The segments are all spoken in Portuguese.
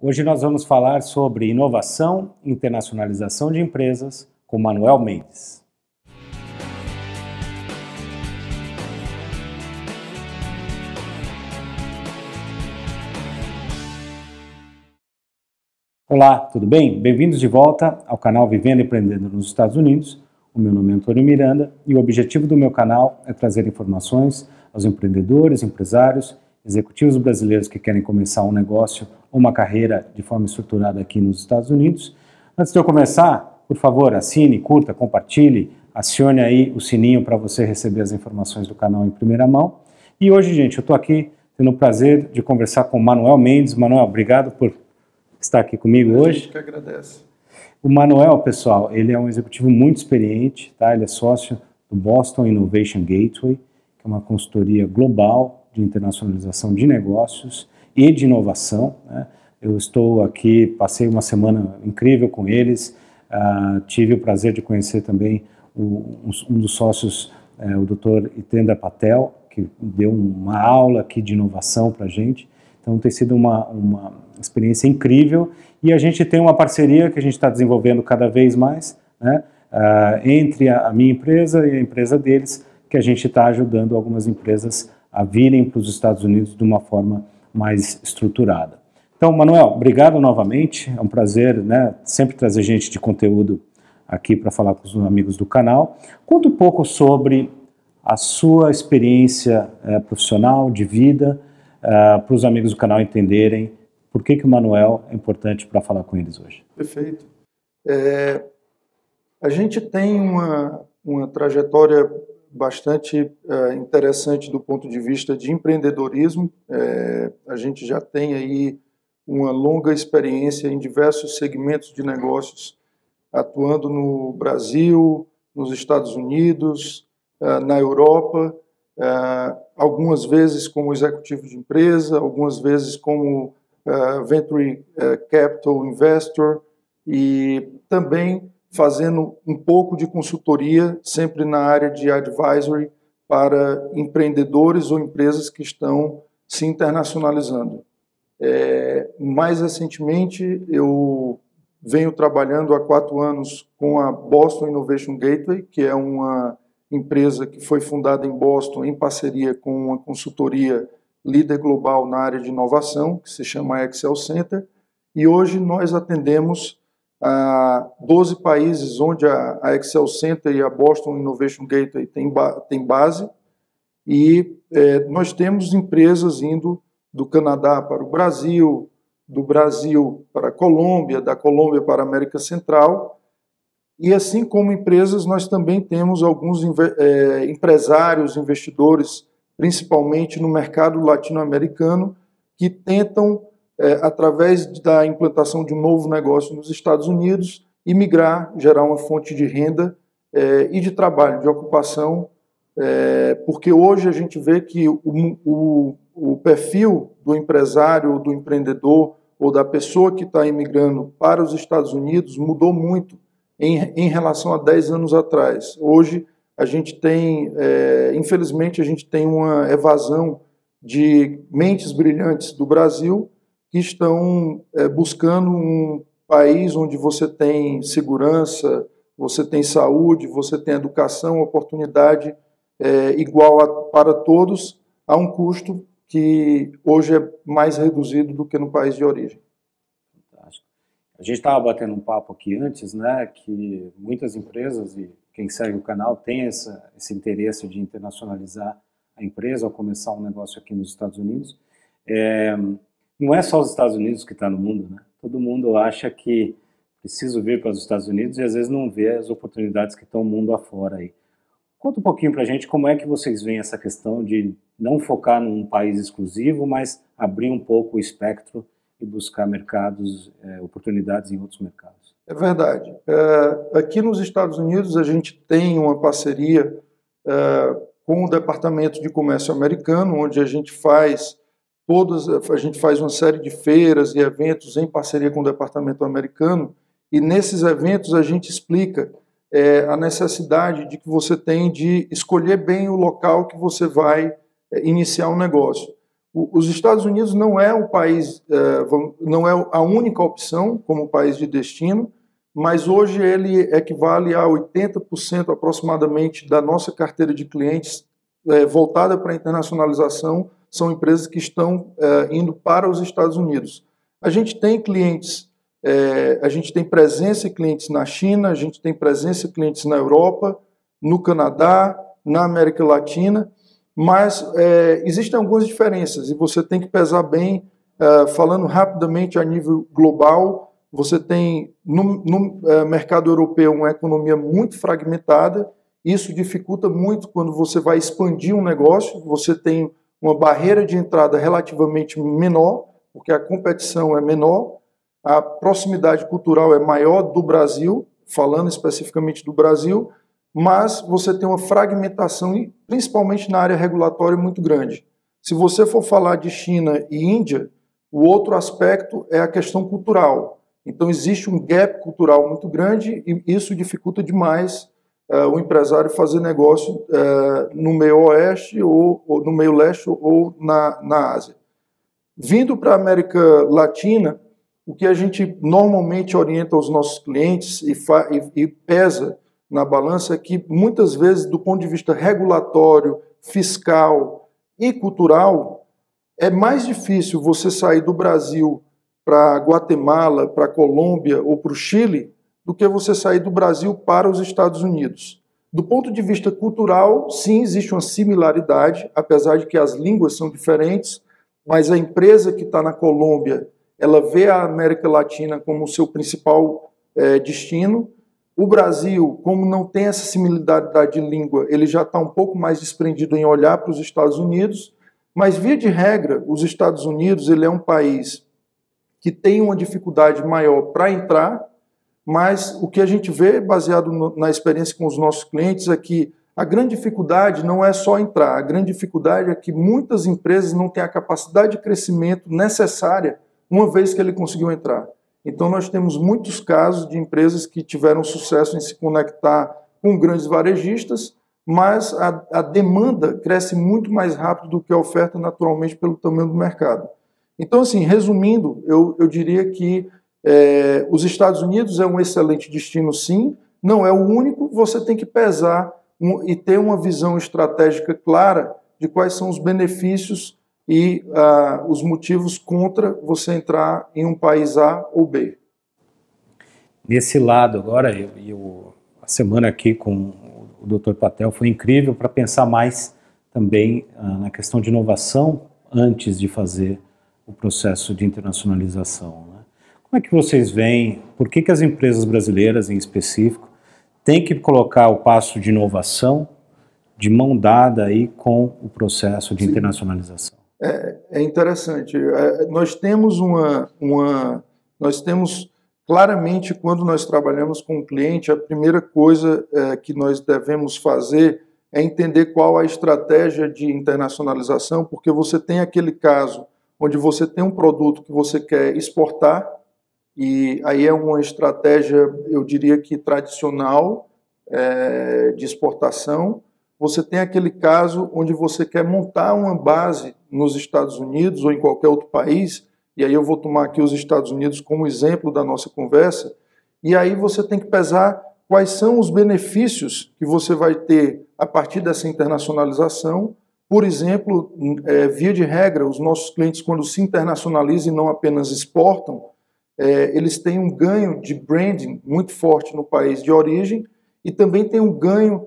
Hoje nós vamos falar sobre inovação e internacionalização de empresas com Manuel Mendes. Olá, tudo bem? Bem-vindos de volta ao canal Vivendo e Empreendendo nos Estados Unidos. O meu nome é Antônio Miranda e o objetivo do meu canal é trazer informações aos empreendedores, empresários, executivos brasileiros que querem começar um negócio ou uma carreira de forma estruturada aqui nos Estados Unidos. Antes de eu começar, por favor, assine, curta, compartilhe, acione aí o sininho para você receber as informações do canal em primeira mão. E hoje, gente, eu estou aqui tendo o prazer de conversar com o Manuel Mendes. Manuel, obrigado por estar aqui comigo hoje. A gente que agradece. O Manuel, pessoal, ele é um executivo muito experiente, tá? Ele é sócio do Boston Innovation Gateway, que é uma consultoria global de internacionalização de negócios e de inovação, né? Eu estou aqui, passei uma semana incrível com eles, tive o prazer de conhecer também um dos sócios, o Dr. Hitendra Patel, que deu uma aula aqui de inovação para a gente. Então tem sido uma experiência incrível e a gente tem uma parceria que a gente está desenvolvendo cada vez mais, né, entre a minha empresa e a empresa deles, que a gente está ajudando algumas empresas a virem para os Estados Unidos de uma forma mais estruturada. Então, Manuel, obrigado novamente, é um prazer, né, sempre trazer gente de conteúdo aqui para falar com os amigos do canal. Conta um pouco sobre a sua experiência profissional, de vida, para os amigos do canal entenderem por que o Manuel é importante para falar com eles hoje. Perfeito. A gente tem uma trajetória bastante interessante do ponto de vista de empreendedorismo. A gente já tem aí uma longa experiência em diversos segmentos de negócios, atuando no Brasil, nos Estados Unidos, na Europa, algumas vezes como executivo de empresa, algumas vezes como Venture Capital Investor e também fazendo um pouco de consultoria, sempre na área de advisory para empreendedores ou empresas que estão se internacionalizando. Mais recentemente, eu venho trabalhando há 4 anos com a Boston Innovation Gateway, que é uma empresa que foi fundada em Boston em parceria com uma consultoria líder global na área de inovação, que se chama Excel Center, e hoje nós atendemos a 12 países onde a Excel Center e a Boston Innovation Gateway tem base, e nós temos empresas indo do Canadá para o Brasil, do Brasil para a Colômbia, da Colômbia para a América Central, e assim como empresas, nós também temos alguns empresários, investidores, principalmente no mercado latino-americano, que tentam, através da implantação de um novo negócio nos Estados Unidos, imigrar, gerar uma fonte de renda e de trabalho, de ocupação, porque hoje a gente vê que o perfil do empresário, do empreendedor ou da pessoa que está imigrando para os Estados Unidos mudou muito em relação a 10 anos atrás. Hoje, a gente tem, infelizmente, a gente tem uma evasão de mentes brilhantes do Brasil que estão buscando um país onde você tem segurança, você tem saúde, você tem educação, oportunidade igual para todos, a um custo que hoje é mais reduzido do que no país de origem. Fantástico. A gente estava batendo um papo aqui antes, né, que muitas empresas, e quem segue o canal, tem esse interesse de internacionalizar a empresa ou começar um negócio aqui nos Estados Unidos. Não é só os Estados Unidos que está no mundo, né? Todo mundo acha que precisa vir para os Estados Unidos e às vezes não vê as oportunidades que estão mundo afora aí. Conta um pouquinho para a gente como é que vocês veem essa questão de não focar num país exclusivo, mas abrir um pouco o espectro e buscar mercados, oportunidades em outros mercados. É verdade. Aqui nos Estados Unidos a gente tem uma parceria com o Departamento de Comércio americano, onde a gente faz uma série de feiras e eventos em parceria com o Departamento americano, e nesses eventos a gente explica a necessidade de que você tem de escolher bem o local que você vai iniciar um negócio. Os Estados Unidos não é o país, não é a única opção como país de destino, mas hoje ele equivale a 80% aproximadamente da nossa carteira de clientes voltada para a internacionalização, são empresas que estão indo para os Estados Unidos. A gente tem clientes, a gente tem presença e clientes na China, a gente tem presença e clientes na Europa, no Canadá, na América Latina, mas existem algumas diferenças e você tem que pesar bem, falando rapidamente a nível global. Você tem no mercado europeu uma economia muito fragmentada, isso dificulta muito quando você vai expandir um negócio, você tem uma barreira de entrada relativamente menor, porque a competição é menor, a proximidade cultural é maior do Brasil, falando especificamente do Brasil, mas você tem uma fragmentação, principalmente na área regulatória, muito grande. Se você for falar de China e Índia, o outro aspecto é a questão cultural. Então existe um gap cultural muito grande e isso dificulta demais o empresário fazer negócio no meio oeste ou no meio leste ou na Ásia. Vindo para a América Latina, o que a gente normalmente orienta aos nossos clientes e pesa na balança é que muitas vezes, do ponto de vista regulatório, fiscal e cultural, é mais difícil você sair do Brasil para Guatemala, para Colômbia ou para o Chile, do que você sair do Brasil para os Estados Unidos. Do ponto de vista cultural, sim, existe uma similaridade, apesar de que as línguas são diferentes, mas a empresa que está na Colômbia, ela vê a América Latina como seu principal destino. O Brasil, como não tem essa similaridade de língua, ele já está um pouco mais desprendido em olhar para os Estados Unidos, mas, via de regra, os Estados Unidos ele é um país que tem uma dificuldade maior para entrar, mas o que a gente vê, baseado na experiência com os nossos clientes, é que a grande dificuldade não é só entrar, a grande dificuldade é que muitas empresas não têm a capacidade de crescimento necessária uma vez que ele conseguiu entrar. Então nós temos muitos casos de empresas que tiveram sucesso em se conectar com grandes varejistas, mas a demanda cresce muito mais rápido do que a oferta naturalmente pelo tamanho do mercado. Então, assim, resumindo, eu diria que os Estados Unidos é um excelente destino, sim, não é o único, você tem que pesar e ter uma visão estratégica clara de quais são os benefícios e os motivos contra você entrar em um país A ou B. Nesse lado agora, a semana aqui com o Dr. Patel foi incrível para pensar mais também na questão de inovação antes de fazer o processo de internacionalização, né? Como é que vocês veem, por que as empresas brasileiras em específico têm que colocar o passo de inovação de mão dada aí com o processo de internacionalização? É interessante. Nós temos nós temos claramente, quando nós trabalhamos com o cliente, a primeira coisa que nós devemos fazer é entender qual a estratégia de internacionalização, porque você tem aquele caso onde você tem um produto que você quer exportar, e aí é uma estratégia, eu diria que tradicional, de exportação. Você tem aquele caso onde você quer montar uma base nos Estados Unidos ou em qualquer outro país, e aí eu vou tomar aqui os Estados Unidos como exemplo da nossa conversa, e aí você tem que pesar quais são os benefícios que você vai ter a partir dessa internacionalização. Por exemplo, via de regra, os nossos clientes, quando se internacionalizam e não apenas exportam, eles têm um ganho de branding muito forte no país de origem e também tem um ganho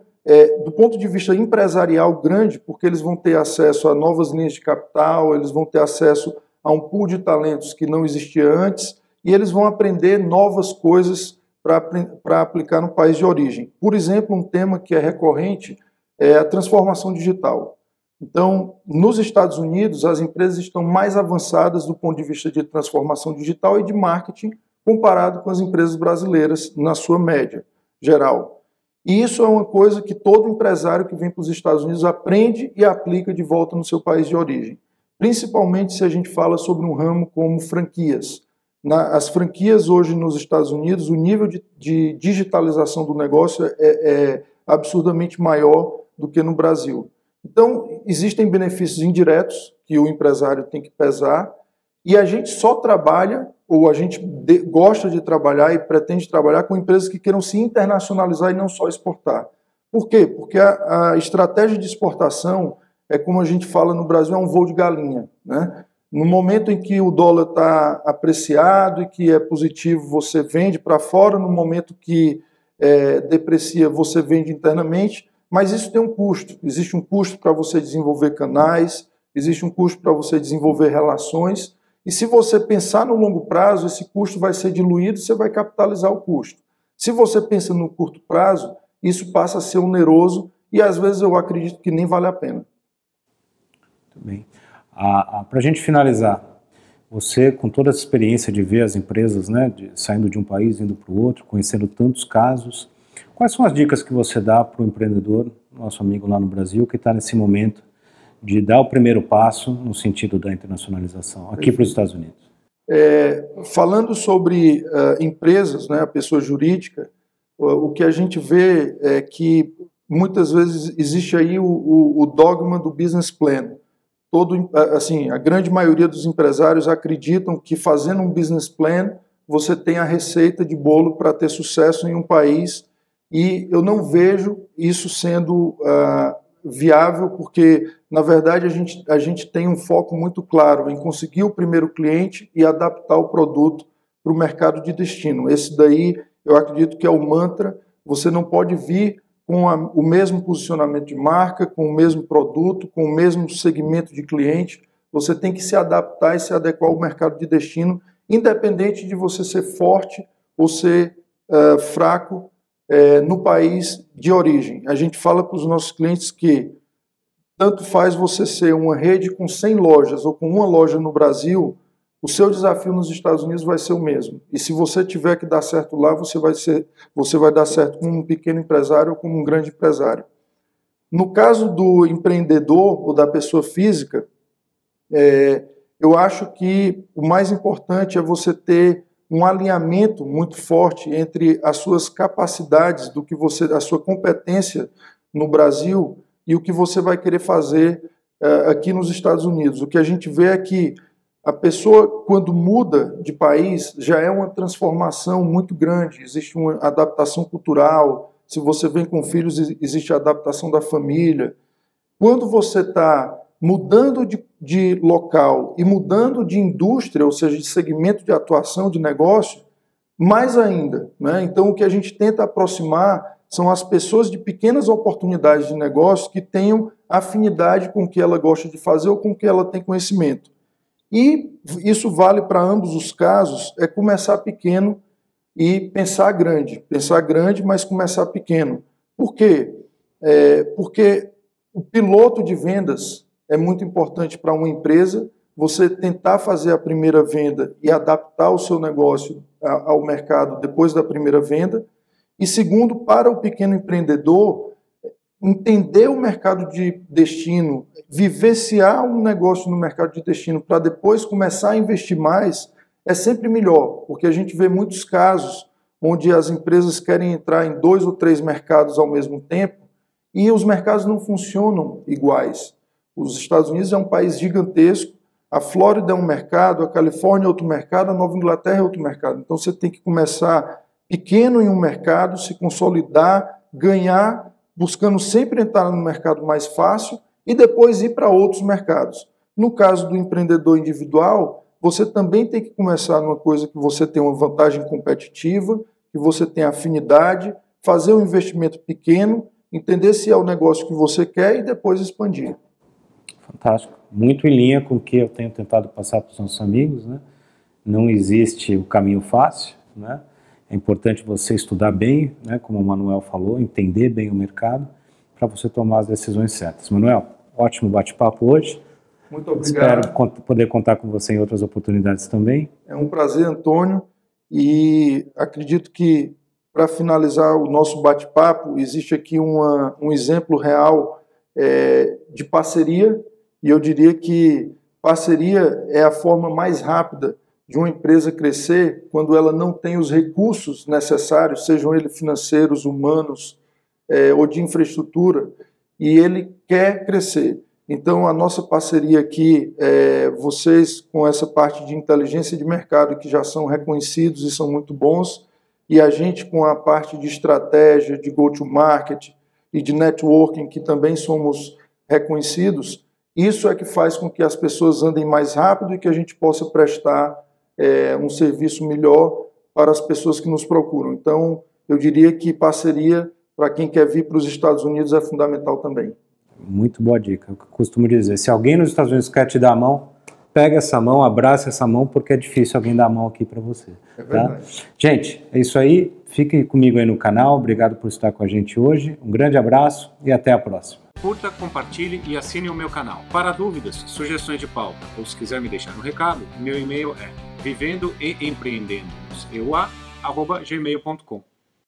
do ponto de vista empresarial grande, porque eles vão ter acesso a novas linhas de capital, eles vão ter acesso a um pool de talentos que não existia antes e eles vão aprender novas coisas para aplicar no país de origem. Por exemplo, um tema que é recorrente é a transformação digital. Então, nos Estados Unidos, as empresas estão mais avançadas do ponto de vista de transformação digital e de marketing comparado com as empresas brasileiras na sua média geral. E isso é uma coisa que todo empresário que vem para os Estados Unidos aprende e aplica de volta no seu país de origem. Principalmente se a gente fala sobre um ramo como franquias. As franquias hoje nos Estados Unidos, o nível de digitalização do negócio é absurdamente maior do que no Brasil. Então, existem benefícios indiretos, que o empresário tem que pesar, e a gente só trabalha, ou a gente gosta de trabalhar e pretende trabalhar com empresas que queiram se internacionalizar e não só exportar. Por quê? Porque a estratégia de exportação é, como a gente fala no Brasil, é um voo de galinha, né? No momento em que o dólar está apreciado e que é positivo, você vende para fora, no momento que deprecia, você vende internamente, mas isso tem um custo. Existe um custo para você desenvolver canais, existe um custo para você desenvolver relações, e se você pensar no longo prazo, esse custo vai ser diluído, você vai capitalizar o custo. Se você pensa no curto prazo, isso passa a ser oneroso e às vezes eu acredito que nem vale a pena. Muito bem. Para a gente finalizar, você, com toda essa experiência de ver as empresas, né, saindo de um país, indo para o outro, conhecendo tantos casos, quais são as dicas que você dá para o empreendedor, nosso amigo lá no Brasil, que está nesse momento de dar o primeiro passo no sentido da internacionalização, aqui para os Estados Unidos? Falando sobre empresas, né, a pessoa jurídica, o que a gente vê é que muitas vezes existe aí o dogma do business plan. Assim, a grande maioria dos empresários acreditam que fazendo um business plan você tem a receita de bolo para ter sucesso em um país, e eu não vejo isso sendo viável, porque na verdade a gente tem um foco muito claro em conseguir o primeiro cliente e adaptar o produto para o mercado de destino. Esse daí eu acredito que é o mantra. Você não pode vir com o mesmo posicionamento de marca, com o mesmo produto, com o mesmo segmento de cliente. Você tem que se adaptar e se adequar ao mercado de destino, independente de você ser forte ou ser fraco no país de origem. A gente fala para os nossos clientes que tanto faz você ser uma rede com 100 lojas ou com uma loja no Brasil, o seu desafio nos Estados Unidos vai ser o mesmo. E se você tiver que dar certo lá, você vai dar certo como um pequeno empresário ou como um grande empresário. No caso do empreendedor ou da pessoa física, eu acho que o mais importante é você ter um alinhamento muito forte entre as suas capacidades, a sua competência no Brasil e o que você vai querer fazer aqui nos Estados Unidos. O que a gente vê é que a pessoa, quando muda de país, já é uma transformação muito grande. Existe uma adaptação cultural. Se você vem com filhos, existe a adaptação da família. Quando você está mudando de local e mudando de indústria, ou seja, de segmento de atuação, de negócio, mais ainda, né? Então, o que a gente tenta aproximar são as pessoas de pequenas oportunidades de negócio que tenham afinidade com o que ela gosta de fazer ou com o que ela tem conhecimento. E isso vale para ambos os casos, é começar pequeno e pensar grande. Pensar grande, mas começar pequeno. Por quê? Porque o piloto de vendas é muito importante para uma empresa, você tentar fazer a primeira venda e adaptar o seu negócio ao mercado depois da primeira venda. E segundo, para o pequeno empreendedor, entender o mercado de destino, vivenciar um negócio no mercado de destino para depois começar a investir mais, é sempre melhor, porque a gente vê muitos casos onde as empresas querem entrar em 2 ou 3 mercados ao mesmo tempo e os mercados não funcionam iguais. Os Estados Unidos é um país gigantesco, a Flórida é um mercado, a Califórnia é outro mercado, a Nova Inglaterra é outro mercado. Então você tem que começar pequeno em um mercado, se consolidar, ganhar, buscando sempre entrar no mercado mais fácil e depois ir para outros mercados. No caso do empreendedor individual, você também tem que começar numa coisa que você tem uma vantagem competitiva, que você tem afinidade, fazer um investimento pequeno, entender se é o negócio que você quer e depois expandir. Fantástico. Muito em linha com o que eu tenho tentado passar para os nossos amigos, né? Não existe o caminho fácil, né? É importante você estudar bem, né, como o Manuel falou, entender bem o mercado para você tomar as decisões certas. Manuel, ótimo bate-papo hoje. Muito obrigado. Espero poder contar com você em outras oportunidades também. É um prazer, Antônio, e acredito que, para finalizar o nosso bate-papo, existe aqui um exemplo real de parceria, e eu diria que parceria é a forma mais rápida de uma empresa crescer quando ela não tem os recursos necessários, sejam eles financeiros, humanos ou de infraestrutura, e ele quer crescer. Então, a nossa parceria aqui, vocês com essa parte de inteligência de mercado que já são reconhecidos e são muito bons, e a gente com a parte de estratégia, de go-to-market e de networking, que também somos reconhecidos, isso é que faz com que as pessoas andem mais rápido e que a gente possa prestar um serviço melhor para as pessoas que nos procuram. Então, eu diria que parceria para quem quer vir para os Estados Unidos é fundamental também. Muito boa dica. Eu costumo dizer, se alguém nos Estados Unidos quer te dar a mão, pega essa mão, abraça essa mão, porque é difícil alguém dar a mão aqui para você. É verdade. Tá? Gente, é isso aí. Fiquem comigo aí no canal. Obrigado por estar com a gente hoje. Um grande abraço e até a próxima. Curta, compartilhe e assine o meu canal. Para dúvidas, sugestões de pauta ou se quiser me deixar um recado, meu e-mail é vivendoeempreendendo@gmail.com.